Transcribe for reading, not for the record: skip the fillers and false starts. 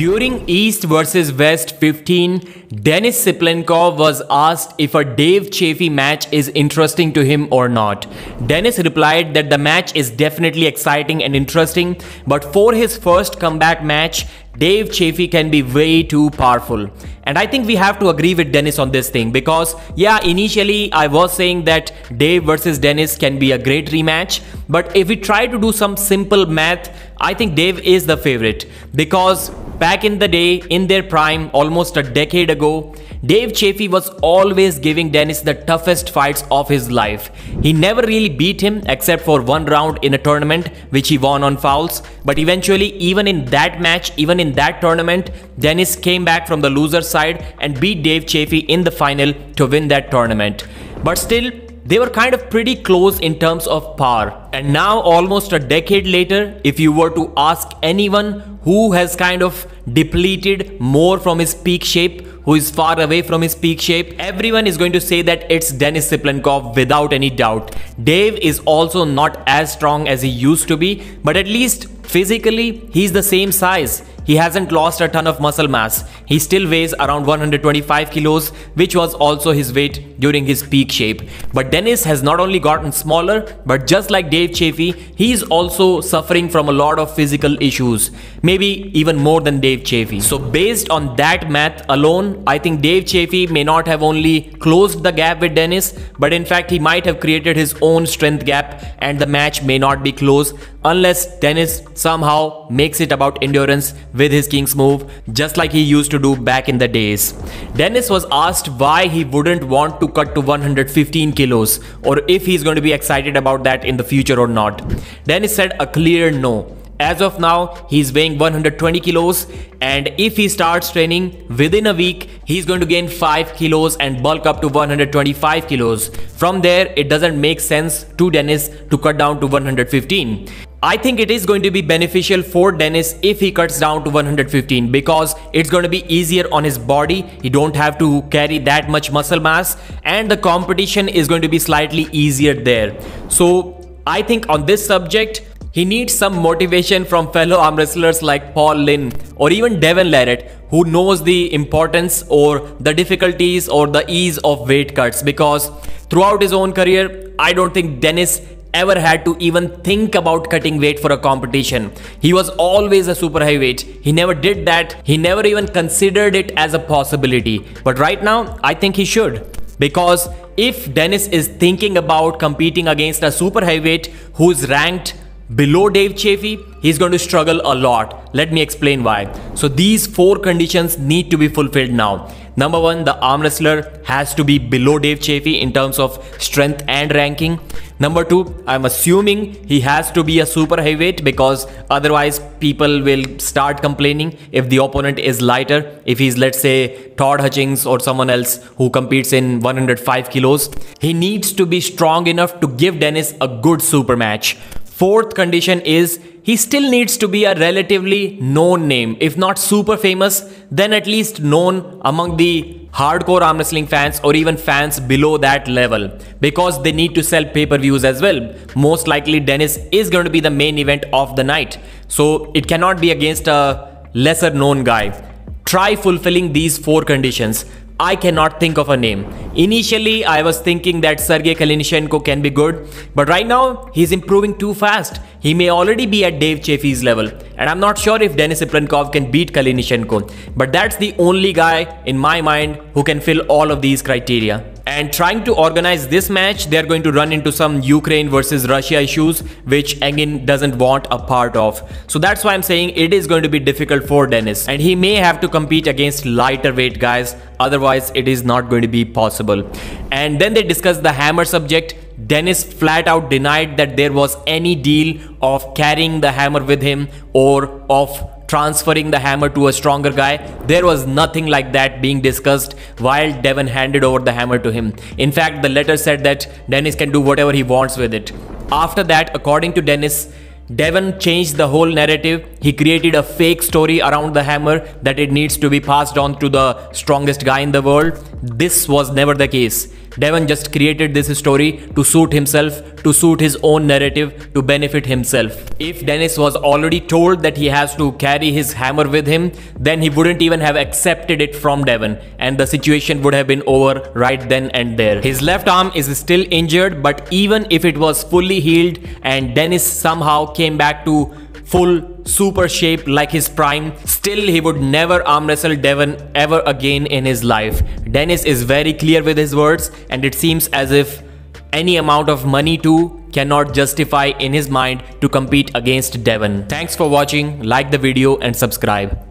During East vs West 15, Denis Cyplenkov was asked if a Dave Chaffee match is interesting to him or not. Denis replied that the match is definitely exciting and interesting, but for his first comeback match, Dave Chaffee can be way too powerful. And I think we have to agree with Denis on this thing because, yeah, initially I was saying that Dave versus Denis can be a great rematch, but if we try to do some simple math, I think Dave is the favorite because back in the day, in their prime, almost a decade ago, Dave Chaffee was always giving Denis the toughest fights of his life. He never really beat him except for one round in a tournament which he won on fouls. But eventually, even in that match, even in that tournament, Denis came back from the loser side and beat Dave Chaffee in the final to win that tournament. But still, they were kind of pretty close in terms of power. And now, almost a decade later, if you were to ask anyone who has kind of depleted more from his peak shape, who is far away from his peak shape, everyone is going to say that it's Denis Cyplenkov without any doubt. Dave is also not as strong as he used to be, but at least physically, he's the same size. He hasn't lost a ton of muscle mass. He still weighs around 125 kilos, which was also his weight during his peak shape. But Denis has not only gotten smaller, but just like Dave Chaffee, he is also suffering from a lot of physical issues. Maybe even more than Dave Chaffee. So based on that math alone, I think Dave Chaffee may not have only closed the gap with Denis, but in fact he might have created his own strength gap and the match may not be close unless Denis somehow makes it about endurance with his King's move, just like he used to do back in the days. Denis was asked why he wouldn't want to cut to 115 kilos or if he's going to be excited about that in the future or not. Denis said a clear no. As of now, he's weighing 120 kilos and if he starts training within a week, he's going to gain 5 kilos and bulk up to 125 kilos. From there, it doesn't make sense to Denis to cut down to 115. I think it is going to be beneficial for Denis if he cuts down to 115 because it's going to be easier on his body. He don't have to carry that much muscle mass and the competition is going to be slightly easier there. So I think on this subject, he needs some motivation from fellow arm wrestlers like Paul Lynn or even DEVON LARRATT, who knows the importance or the difficulties or the ease of weight cuts, because throughout his own career, I don't think Denis ever had to even think about cutting weight for a competition. He was always a super heavyweight. He never did that. He never even considered it as a possibility. But right now, I think he should. Because if Denis is thinking about competing against a super heavyweight who's ranked below Dave Chaffee, he's going to struggle a lot. Let me explain why. So these 4 conditions need to be fulfilled now. Number 1, the arm wrestler has to be below Dave Chaffee in terms of strength and ranking. Number 2, I'm assuming he has to be a super heavyweight because otherwise people will start complaining if the opponent is lighter. If he's, let's say, Todd Hutchings or someone else who competes in 105 kilos, he needs to be strong enough to give Denis a good super match. 4th condition is he still needs to be a relatively known name. If not super famous, then at least known among the hardcore arm wrestling fans or even fans below that level, because they need to sell pay-per-views as well. Most likely Denis is going to be the main event of the night, so it cannot be against a lesser known guy. Try fulfilling these 4 conditions. I cannot think of a name. Initially, I was thinking that Sergey Kalinichenko can be good, but right now, he's improving too fast. He may already be at Dave Chaffee's level, and I'm not sure if Denis Cyplenkov can beat Kalinichenko, but that's the only guy in my mind who can fill all of these criteria. And trying to organize this match, they're going to run into some Ukraine versus Russia issues, which again doesn't want a part of. So that's why I'm saying it is going to be difficult for Denis. And he may have to compete against lighter weight guys, otherwise it is not going to be possible. And then they discussed the hammer subject. Denis flat out denied that there was any deal of carrying the hammer with him or of transferring the hammer to a stronger guy. There was nothing like that being discussed while Devon handed over the hammer to him. In fact, the letter said that Denis can do whatever he wants with it. After that, according to Denis, Devon changed the whole narrative he created a fake story around the hammer that it needs to be passed on to the strongest guy in the world. This was never the case. Devon just created this story to suit himself, to suit his own narrative, to benefit himself. If Dennis was already told that he has to carry his hammer with him, then he wouldn't even have accepted it from Devon, and the situation would have been over right then and there. His left arm is still injured, but even if it was fully healed and Dennis somehow came back to full super shape like his prime, still he would never arm wrestle Devon ever again in his life. Dennis is very clear with his words, and it seems as if any amount of money too cannot justify in his mind to compete against Devon. Thanks for watching, like the video and subscribe.